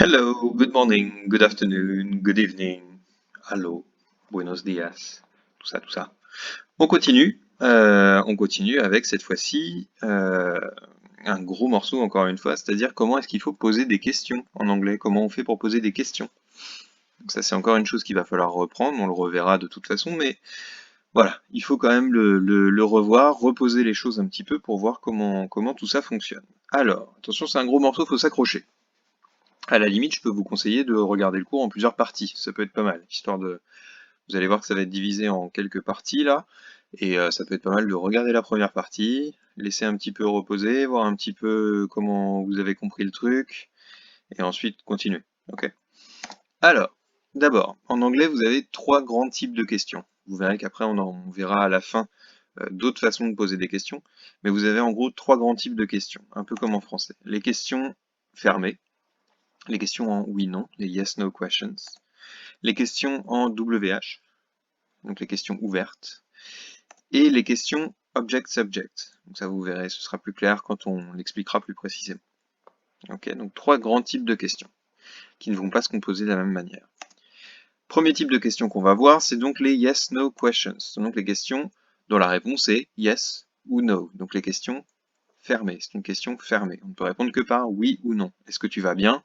Hello, good morning, good afternoon, good evening. Hello, buenos días, tout ça, tout ça. On continue avec cette fois-ci un gros morceau encore une fois, c'est-à-dire comment est-ce qu'il faut poser des questions en anglais, comment on fait pour poser des questions. Donc ça c'est encore une chose qu'il va falloir reprendre, on le reverra de toute façon, mais voilà, il faut quand même le revoir, reposer les choses un petit peu pour voir comment tout ça fonctionne. Alors, attention, c'est un gros morceau, faut s'accrocher. À la limite, je peux vous conseiller de regarder le cours en plusieurs parties, ça peut être pas mal, histoire de... Vous allez voir que ça va être divisé en quelques parties là, et ça peut être pas mal de regarder la première partie, laisser un petit peu reposer, voir un petit peu comment vous avez compris le truc, et ensuite continuer. Ok. Alors, d'abord, en anglais, vous avez trois grands types de questions. Vous verrez qu'après, on verra à la fin d'autres façons de poser des questions, mais vous avez en gros trois grands types de questions, un peu comme en français. Les questions fermées, les questions en oui-non, les yes-no questions, les questions en WH, donc les questions ouvertes, et les questions object-subject. Donc ça vous verrez, ce sera plus clair quand on l'expliquera plus précisément. Ok, donc trois grands types de questions qui ne vont pas se composer de la même manière. Premier type de questions qu'on va voir, c'est donc les yes-no questions, donc les questions dont la réponse est yes ou no, donc les questions fermées. C'est une question fermée. On ne peut répondre que par oui ou non. Est-ce que tu vas bien?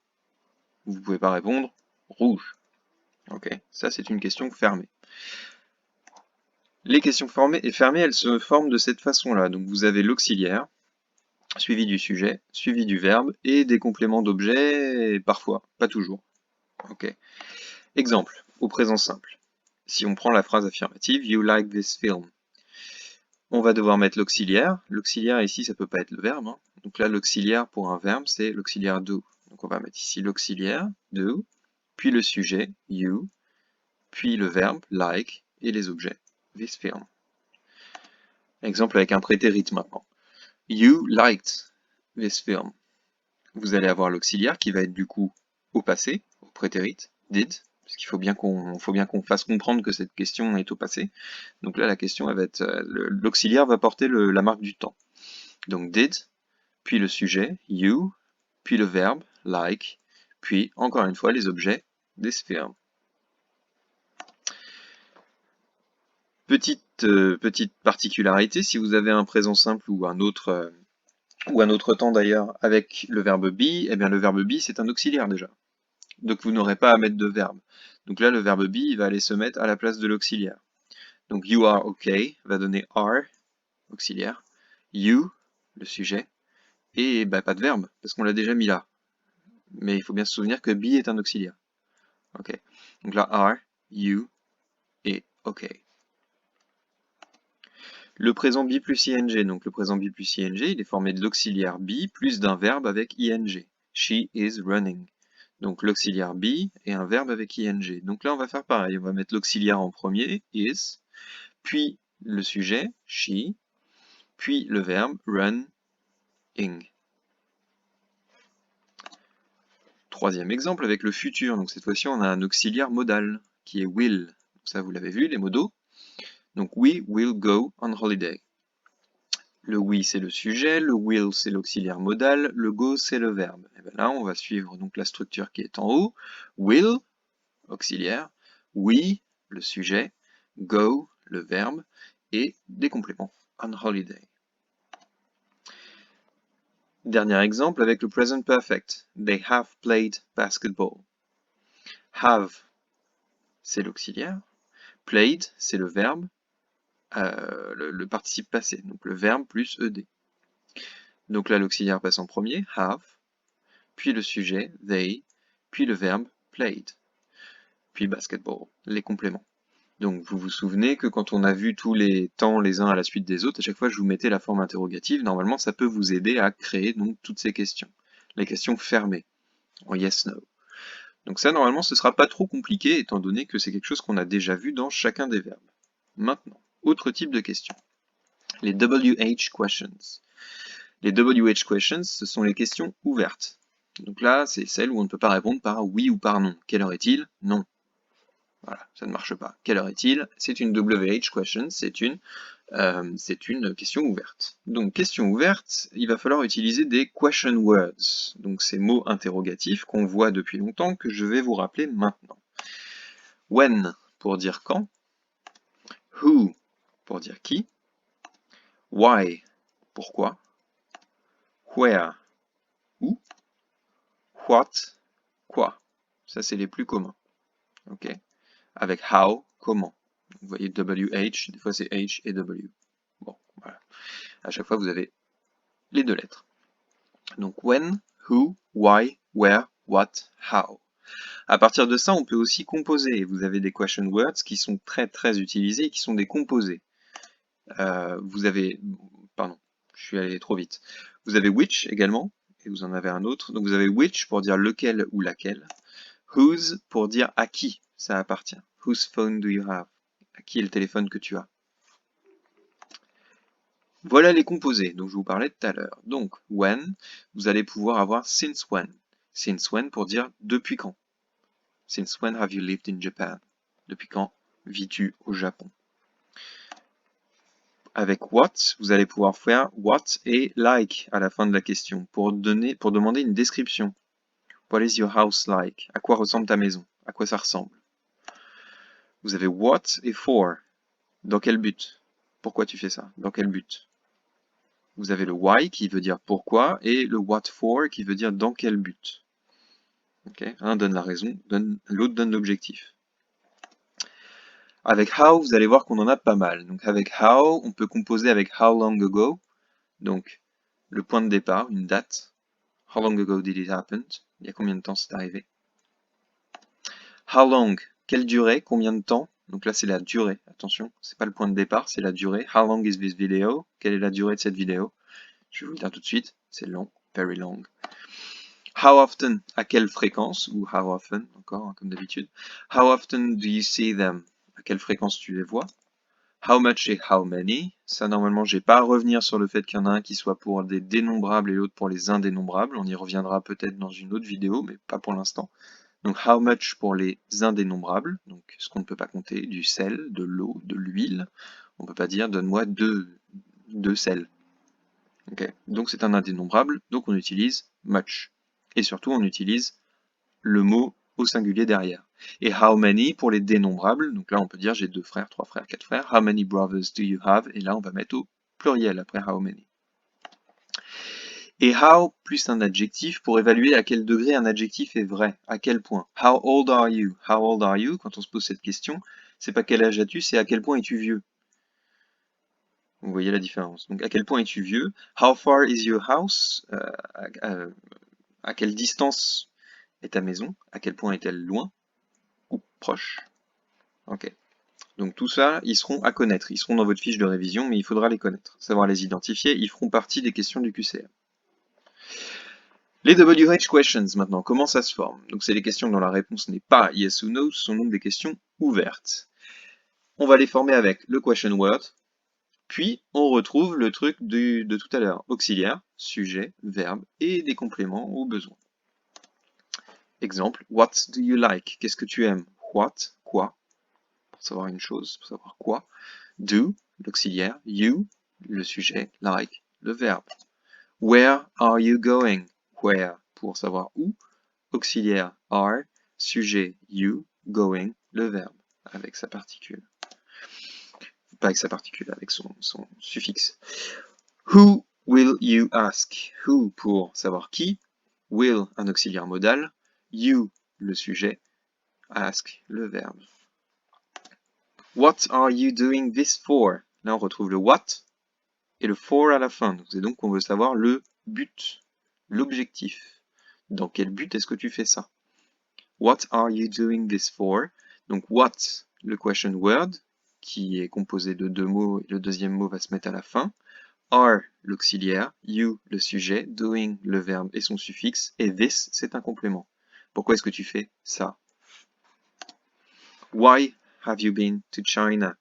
Vous ne pouvez pas répondre rouge. Ok, ça c'est une question fermée. Les questions fermées, elles se forment de cette façon-là. Donc vous avez l'auxiliaire, suivi du sujet, suivi du verbe, et des compléments d'objet, parfois, pas toujours. Ok. Exemple, au présent simple. Si on prend la phrase affirmative, You like this film. On va devoir mettre l'auxiliaire. L'auxiliaire ici, ça peut pas être le verbe, hein. Donc là, l'auxiliaire pour un verbe, c'est l'auxiliaire do. Donc on va mettre ici l'auxiliaire, do, puis le sujet, you, puis le verbe, like, et les objets, this film. Exemple avec un prétérit maintenant. You liked this film. Vous allez avoir l'auxiliaire qui va être du coup au passé, au prétérit, did, parce qu'il faut bien qu'on fasse comprendre que cette question est au passé. Donc là, la question, elle va être, l'auxiliaire va porter la marque du temps. Donc did, puis le sujet, you, puis le verbe, like, puis encore une fois les objets, this film. Petite particularité, si vous avez un présent simple ou un autre temps d'ailleurs avec le verbe be, eh bien le verbe be c'est un auxiliaire déjà. Donc vous n'aurez pas à mettre de verbe. Donc là le verbe be il va aller se mettre à la place de l'auxiliaire. Donc you are okay va donner are, auxiliaire, you, le sujet, et bah, pas de verbe, parce qu'on l'a déjà mis là. Mais il faut bien se souvenir que be est un auxiliaire. Ok. Donc là are, you et okay. Le présent be plus ing, donc le présent be plus ing, il est formé de l'auxiliaire be plus d'un verbe avec ing. She is running. Donc l'auxiliaire be et un verbe avec ing. Donc là on va faire pareil, on va mettre l'auxiliaire en premier, is, puis le sujet, she, puis le verbe, run, ing. Troisième exemple avec le futur, donc cette fois-ci on a un auxiliaire modal qui est will. Donc ça vous l'avez vu, les modaux. Donc we will go on holiday. Le we c'est le sujet, le will c'est l'auxiliaire modal, le go c'est le verbe. Et bien là on va suivre donc la structure qui est en haut. Will, auxiliaire, we, le sujet, go, le verbe, et des compléments. On holiday. Dernier exemple avec le present perfect. They have played basketball. Have, c'est l'auxiliaire. Played, c'est le verbe, le participe passé, donc le verbe plus ed. Donc là, l'auxiliaire passe en premier, have, puis le sujet, they, puis le verbe, played, puis basketball, les compléments. Donc vous vous souvenez que quand on a vu tous les temps les uns à la suite des autres, à chaque fois je vous mettais la forme interrogative, normalement ça peut vous aider à créer donc toutes ces questions. Les questions fermées, en yes-no. Donc ça normalement ce sera pas trop compliqué étant donné que c'est quelque chose qu'on a déjà vu dans chacun des verbes. Maintenant, autre type de questions. Les WH questions. Les WH questions, ce sont les questions ouvertes. Donc là, c'est celles où on ne peut pas répondre par oui ou par non. Quelle heure est-il? Non. Voilà, ça ne marche pas. Quelle heure est-il? C'est une WH question, c'est une C'est une question ouverte. Donc, question ouverte, il va falloir utiliser des question words. Donc, ces mots interrogatifs qu'on voit depuis longtemps, que je vais vous rappeler maintenant. When, pour dire quand. Who, pour dire qui. Why, pourquoi. Where, où. What, quoi. Ça, c'est les plus communs. Ok. Avec how, comment. Vous voyez WH, des fois c'est H et W. Bon, voilà. À chaque fois, vous avez les deux lettres. Donc when, who, why, where, what, how. À partir de ça, on peut aussi composer. Et vous avez des question words qui sont très utilisés et qui sont des composés. Vous avez, pardon, je suis allé trop vite. Vous avez which également, et vous en avez un autre. Donc vous avez which pour dire lequel ou laquelle. Whose pour dire à qui ça appartient. Whose phone do you have? À qui est le téléphone que tu as? Voilà les composés dont je vous parlais tout à l'heure. Donc, when, vous allez pouvoir avoir since when. Since when pour dire depuis quand. Since when have you lived in Japan? Depuis quand vis-tu au Japon? Avec what, vous allez pouvoir faire what et like à la fin de la question pour demander une description. What is your house like? À quoi ressemble ta maison? À quoi ça ressemble? Vous avez what et for. Dans quel but? Pourquoi tu fais ça? Dans quel but? Vous avez le why qui veut dire pourquoi et le what for qui veut dire dans quel but. Okay. Un donne la raison, l'autre donne l'objectif. Avec how, vous allez voir qu'on en a pas mal. Donc avec how, on peut composer avec how long ago, donc le point de départ, une date. How long ago did it happen? Il y a combien de temps c'est arrivé? How long, quelle durée, combien de temps? Donc là c'est la durée, attention, c'est pas le point de départ, c'est la durée. How long is this video? Quelle est la durée de cette vidéo? Je vais vous le dire tout de suite, c'est long, very long. How often, à quelle fréquence, ou how often, encore, hein, comme d'habitude. How often do you see them? À quelle fréquence tu les vois? How much et how many? Ça, normalement, j'ai pas à revenir sur le fait qu'il y en a un qui soit pour des dénombrables et l'autre pour les indénombrables. On y reviendra peut-être dans une autre vidéo, mais pas pour l'instant. Donc, how much pour les indénombrables, donc ce qu'on ne peut pas compter, du sel, de l'eau, de l'huile. On peut pas dire, donne-moi deux sel. Okay. Donc, c'est un indénombrable, donc on utilise much. Et surtout, on utilise le mot au singulier derrière. Et how many pour les dénombrables, donc là on peut dire j'ai 2 frères, 3 frères, 4 frères. How many brothers do you have? Et là on va mettre au pluriel après how many. Et how plus un adjectif pour évaluer à quel degré un adjectif est vrai, à quel point. How old are you? How old are you? Quand on se pose cette question, c'est pas quel âge as-tu, c'est à quel point es-tu vieux. Vous voyez la différence. Donc à quel point es-tu vieux? How far is your house? À quelle distance est ta maison? À quel point est-elle loin ou proche? Ok. Donc tout ça, ils seront à connaître. Ils seront dans votre fiche de révision, mais il faudra les connaître. Savoir les identifier, ils feront partie des questions du QCM. Les WH questions maintenant, comment ça se forme? Donc c'est les questions dont la réponse n'est pas yes ou no, ce sont donc des questions ouvertes. On va les former avec le question word, puis on retrouve le truc de tout à l'heure, auxiliaire, sujet, verbe et des compléments au besoin. Exemple, what do you like? Qu'est-ce que tu aimes? What, quoi? Pour savoir une chose, pour savoir quoi. Do, l'auxiliaire. You, le sujet. Like, le verbe. Where are you going? Where, pour savoir où. Auxiliaire, are. Sujet, you. Going, le verbe, avec sa particule. Pas avec sa particule, avec son suffixe. Who will you ask? Who, pour savoir qui. Will, un auxiliaire modal. You, le sujet. Ask, le verbe. What are you doing this for? Là, on retrouve le what et le for à la fin. Et donc, on veut savoir le but, l'objectif. Dans quel but est-ce que tu fais ça? What are you doing this for? Donc, what, le question word, qui est composé de 2 mots, et le deuxième mot va se mettre à la fin. Are, l'auxiliaire. You, le sujet. Doing, le verbe et son suffixe. Et this, c'est un complément. Pourquoi est-ce que tu fais ça? Why have you been to China?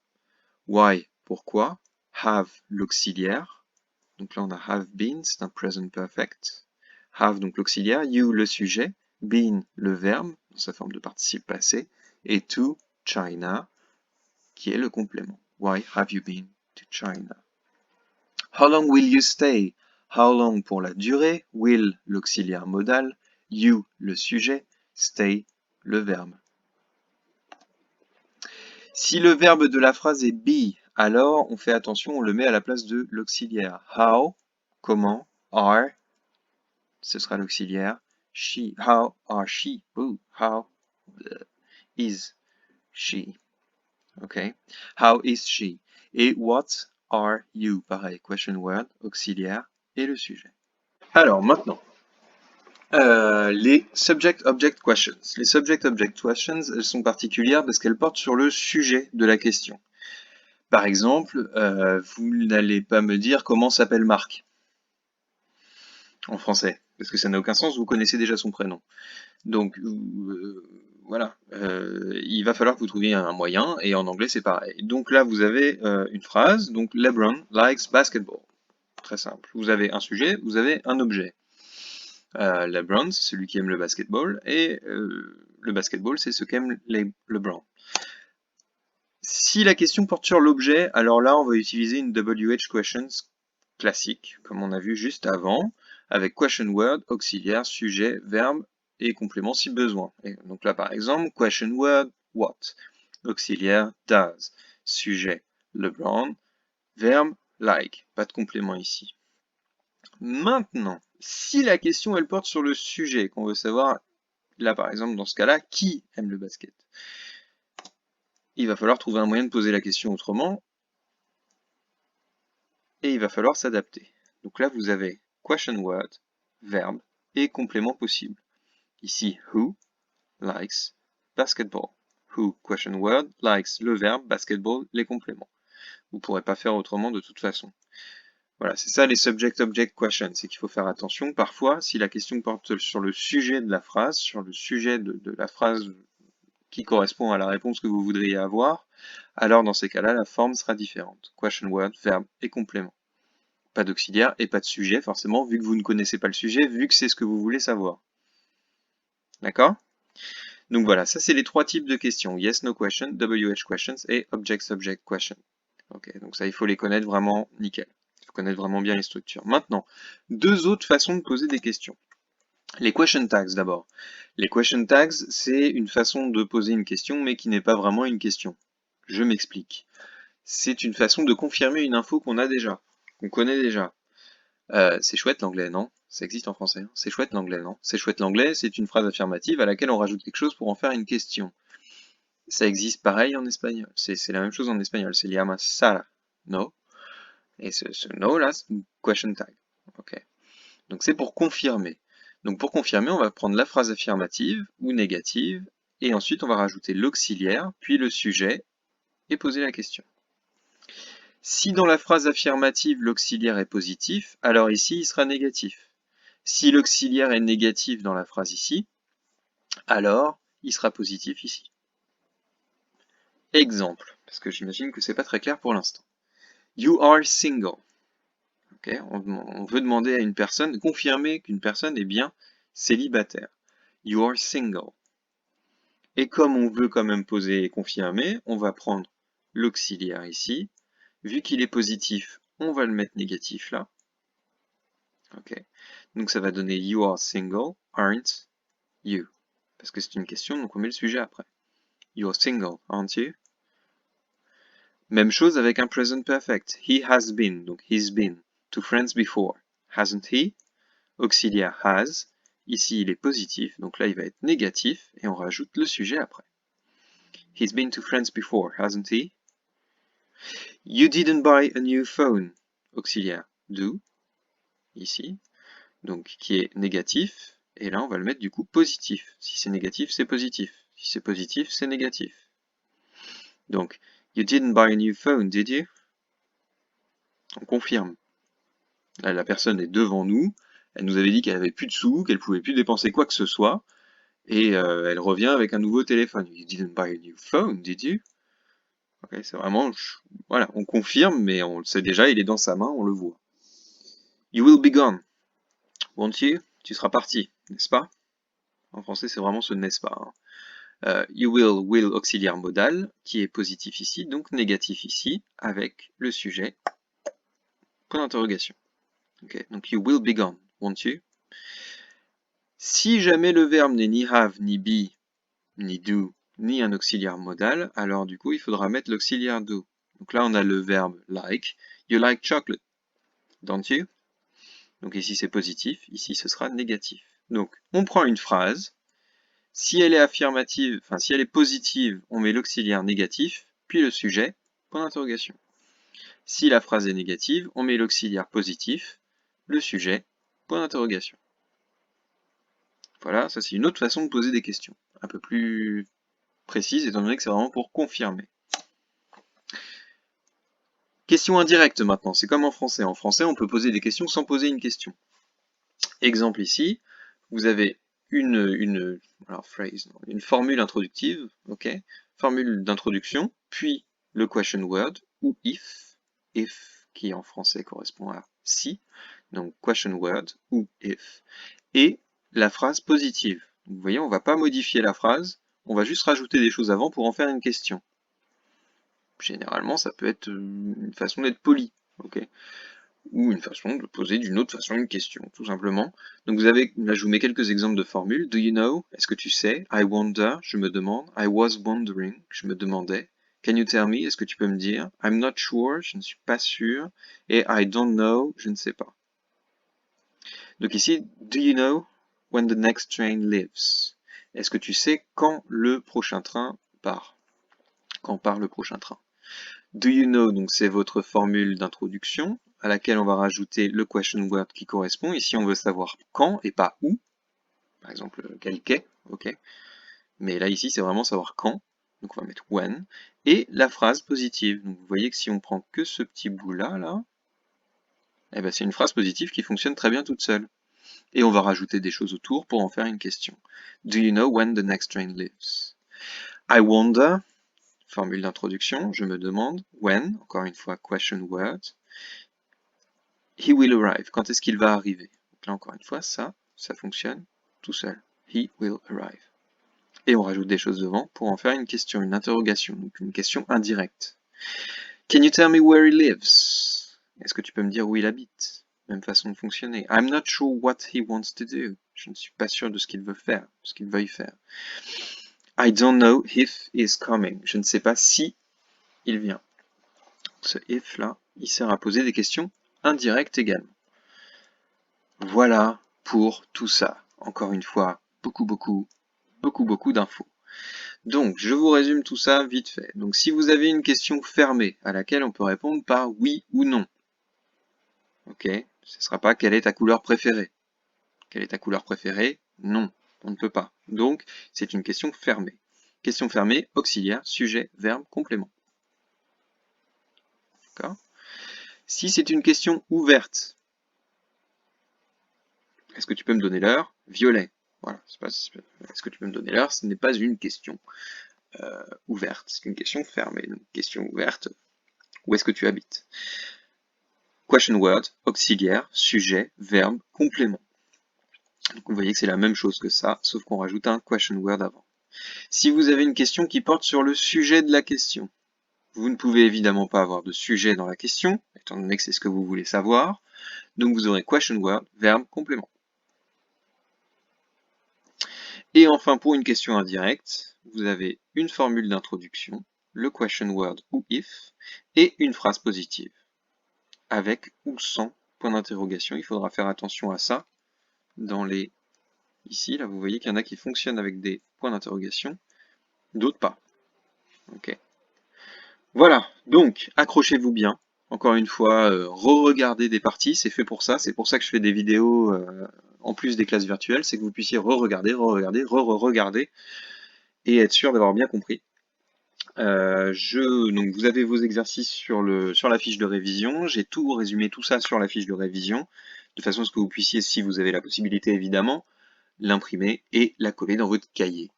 Why, pourquoi? Have, l'auxiliaire. Donc là, on a have been, c'est un present perfect. Have, donc l'auxiliaire. You, le sujet. Been, le verbe, dans sa forme de participe passé. Et to, China, qui est le complément. Why have you been to China. How long will you stay? How long pour la durée, will l'auxiliaire modal, you le sujet, stay le verbe. Si le verbe de la phrase est be, alors on fait attention, on le met à la place de l'auxiliaire. How, comment, are, ce sera l'auxiliaire. She, how are she? Ooh, how is she? Ok. How is she? Et what are you? Pareil, question word, auxiliaire et le sujet. Alors maintenant, les subject-object questions. Les subject-object questions, elles sont particulières parce qu'elles portent sur le sujet de la question. Par exemple, vous n'allez pas me dire comment s'appelle Marc en français, parce que ça n'a aucun sens, vous connaissez déjà son prénom. Donc voilà, il va falloir que vous trouviez un moyen, et en anglais c'est pareil. Donc là vous avez une phrase, donc LeBron likes basketball. Très simple. Vous avez un sujet, vous avez un objet. LeBron, c'est celui qui aime le basketball, et le basketball, c'est ce qu'aime LeBron. Si la question porte sur l'objet, alors là, on va utiliser une WH questions classique, comme on a vu juste avant, avec question word, auxiliaire, sujet, verbe et complément si besoin. Et donc là, par exemple, question word, what? Auxiliaire, does. Sujet, LeBron. Verbe, like. Pas de complément ici. Maintenant, si la question elle porte sur le sujet, qu'on veut savoir, là par exemple dans ce cas-là, qui aime le basket? Il va falloir trouver un moyen de poser la question autrement, et il va falloir s'adapter. Donc là vous avez question word, verbe et complément possible. Ici, who likes basketball? Who, question word, likes le verbe, basketball, les compléments. Vous ne pourrez pas faire autrement de toute façon. Voilà, c'est ça les subject-object questions, c'est qu'il faut faire attention. Parfois, si la question porte sur le sujet de la phrase, sur le sujet de la phrase qui correspond à la réponse que vous voudriez avoir, alors dans ces cas-là, la forme sera différente. Question word, verbe et complément. Pas d'auxiliaire et pas de sujet, forcément, vu que vous ne connaissez pas le sujet, vu que c'est ce que vous voulez savoir. D'accord? Donc voilà, ça c'est les trois types de questions. Yes, no question, WH questions et object-subject question. Ok, donc ça, il faut les connaître vraiment nickel. Il faut connaître vraiment bien les structures. Maintenant, deux autres façons de poser des questions. Les question tags d'abord. Les question tags, c'est une façon de poser une question, mais qui n'est pas vraiment une question. Je m'explique. C'est une façon de confirmer une info qu'on a déjà, qu'on connaît déjà. C'est chouette l'anglais, non? Ça existe en français. Hein. C'est chouette l'anglais, non? C'est chouette l'anglais, c'est une phrase affirmative à laquelle on rajoute quelque chose pour en faire une question. Ça existe pareil en espagnol. C'est la même chose en espagnol. C'est llama Sara. No. Et ce no là, c'est une question tag. Ok. Donc c'est pour confirmer. Donc pour confirmer, on va prendre la phrase affirmative ou négative, et ensuite on va rajouter l'auxiliaire, puis le sujet, et poser la question. Si dans la phrase affirmative, l'auxiliaire est positif, alors ici il sera négatif. Si l'auxiliaire est négatif dans la phrase ici, alors il sera positif ici. Exemple, parce que j'imagine que c'est pas très clair pour l'instant. You are single. Okay, on veut demander à une personne, confirmer qu'une personne est bien célibataire. You are single. Et comme on veut quand même poser et confirmer, on va prendre l'auxiliaire ici. Vu qu'il est positif, on va le mettre négatif là. Okay. Donc ça va donner you are single, aren't you? Parce que c'est une question, donc on met le sujet après. You are single, aren't you? Même chose avec un present perfect. He has been, donc he's been to friends before. Hasn't he? Auxiliaire has. Ici, il est positif, donc là, il va être négatif, et on rajoute le sujet après. He's been to friends before, hasn't he? You didn't buy a new phone. Auxiliaire do. Ici. Donc, qui est négatif, et là, on va le mettre du coup positif. Si c'est négatif, c'est positif. Si c'est positif, c'est négatif. Donc, you didn't buy a new phone, did you? On confirme. Là, la personne est devant nous. Elle nous avait dit qu'elle avait plus de sous, qu'elle pouvait plus dépenser quoi que ce soit. Et elle revient avec un nouveau téléphone. You didn't buy a new phone, did you? Ok, c'est vraiment... Voilà, on confirme, mais on le sait déjà, il est dans sa main, on le voit. You will be gone. Won't you? Tu seras parti, n'est-ce pas? En français, c'est vraiment ce n'est-ce pas. Hein. You will auxiliaire modal, qui est positif ici, donc négatif ici, avec le sujet, point d'interrogation. Okay. Donc you will be gone, won't you? Si jamais le verbe n'est ni have, ni be, ni do, ni un auxiliaire modal, alors du coup il faudra mettre l'auxiliaire do. Donc là on a le verbe like, you like chocolate, don't you? Donc ici c'est positif, ici ce sera négatif. Donc on prend une phrase, si elle est affirmative, enfin si elle est positive, on met l'auxiliaire négatif, puis le sujet, point d'interrogation. Si la phrase est négative, on met l'auxiliaire positif, le sujet, point d'interrogation. Voilà, ça c'est une autre façon de poser des questions, un peu plus précise, étant donné que c'est vraiment pour confirmer. Question indirecte maintenant, c'est comme en français. En français, on peut poser des questions sans poser une question. Exemple ici, vous avez une formule introductive, ok, formule d'introduction, puis le question word, ou if qui en français correspond à si, donc question word ou if, et la phrase positive. Vous voyez, on ne va pas modifier la phrase, on va juste rajouter des choses avant pour en faire une question. Généralement, ça peut être une façon d'être poli, ok, ou une façon de poser d'une autre façon une question, tout simplement. Donc vous avez, là je vous mets quelques exemples de formules. Do you know? Est-ce que tu sais? I wonder, je me demande. I was wondering, je me demandais. Can you tell me? Est-ce que tu peux me dire? I'm not sure, je ne suis pas sûr. Et I don't know, je ne sais pas. Donc ici, do you know when the next train leaves? Est-ce que tu sais quand le prochain train part? Quand part le prochain train? Do you know, donc c'est votre formule d'introduction à laquelle on va rajouter le question word qui correspond. Ici, on veut savoir quand et pas où. Par exemple, quel quai, ok. Mais là, ici, c'est vraiment savoir quand. Donc, on va mettre when. Et la phrase positive. Donc, vous voyez que si on prend que ce petit bout-là, là, eh ben, c'est une phrase positive qui fonctionne très bien toute seule. Et on va rajouter des choses autour pour en faire une question. Do you know when the next train leaves? I wonder. Formule d'introduction, je me demande. When, encore une fois, question word. He will arrive. Quand est-ce qu'il va arriver? Donc là, encore une fois, ça fonctionne tout seul. He will arrive. Et on rajoute des choses devant pour en faire une question, une interrogation, donc une question indirecte. Can you tell me where he lives? Est-ce que tu peux me dire où il habite? Même façon de fonctionner. I'm not sure what he wants to do. Je ne suis pas sûr de ce qu'il veut faire, ce qu'il veuille faire. I don't know if he's coming. Je ne sais pas si il vient. Ce if là, il sert à poser des questions indirectes également. Voilà pour tout ça. Encore une fois, beaucoup d'infos. Donc, je vous résume tout ça vite fait. Donc, si vous avez une question fermée à laquelle on peut répondre par oui ou non, ok, ce ne sera pas quelle est ta couleur préférée. Quelle est ta couleur préférée? Non, on ne peut pas. Donc, c'est une question fermée. Question fermée, auxiliaire, sujet, verbe, complément. D'accord? Si c'est une question ouverte, est-ce que tu peux me donner l'heure? Violet. Voilà. Est-ce que tu peux me donner l'heure? Ce n'est pas une question ouverte, c'est une question fermée. Donc, question ouverte, où est-ce que tu habites? Question word, auxiliaire, sujet, verbe, complément. Donc vous voyez que c'est la même chose que ça, sauf qu'on rajoute un question word avant. Si vous avez une question qui porte sur le sujet de la question, vous ne pouvez évidemment pas avoir de sujet dans la question, étant donné que c'est ce que vous voulez savoir, donc vous aurez question word, verbe, complément. Et enfin, pour une question indirecte, vous avez une formule d'introduction, le question word ou if, et une phrase positive, avec ou sans point d'interrogation. Il faudra faire attention à ça dans les... Ici, là, vous voyez qu'il y en a qui fonctionnent avec des points d'interrogation, d'autres pas. Ok. Voilà, donc, accrochez-vous bien. Encore une fois, re-regardez des parties, c'est fait pour ça. C'est pour ça que je fais des vidéos en plus des classes virtuelles, c'est que vous puissiez re-regarder, re-regarder, et être sûr d'avoir bien compris. Donc vous avez vos exercices sur la fiche de révision. J'ai tout résumé tout ça sur la fiche de révision, de façon à ce que vous puissiez, si vous avez la possibilité évidemment, l'imprimer et la coller dans votre cahier.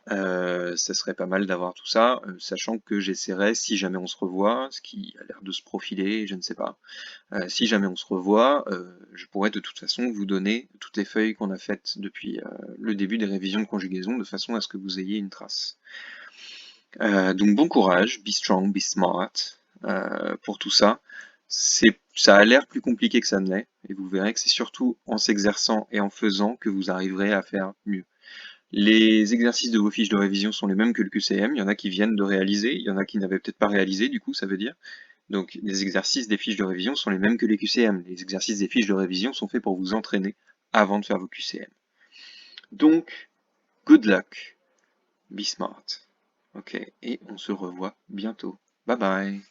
Ça serait pas mal d'avoir tout ça, sachant que j'essaierai, si jamais on se revoit, ce qui a l'air de se profiler, je ne sais pas, si jamais on se revoit, je pourrais de toute façon vous donner toutes les feuilles qu'on a faites depuis le début des révisions de conjugaison, de façon à ce que vous ayez une trace. Donc bon courage, be strong, be smart, pour tout ça. Ça a l'air plus compliqué que ça ne l'est, et vous verrez que c'est surtout en s'exerçant et en faisant que vous arriverez à faire mieux. Les exercices de vos fiches de révision sont les mêmes que le QCM, il y en a qui viennent de réaliser, il y en a qui n'avaient peut-être pas réalisé, du coup ça veut dire. Donc les exercices des fiches de révision sont les mêmes que les QCM. Les exercices des fiches de révision sont faits pour vous entraîner avant de faire vos QCM. Donc, good luck, be smart. Ok, et on se revoit bientôt. Bye bye.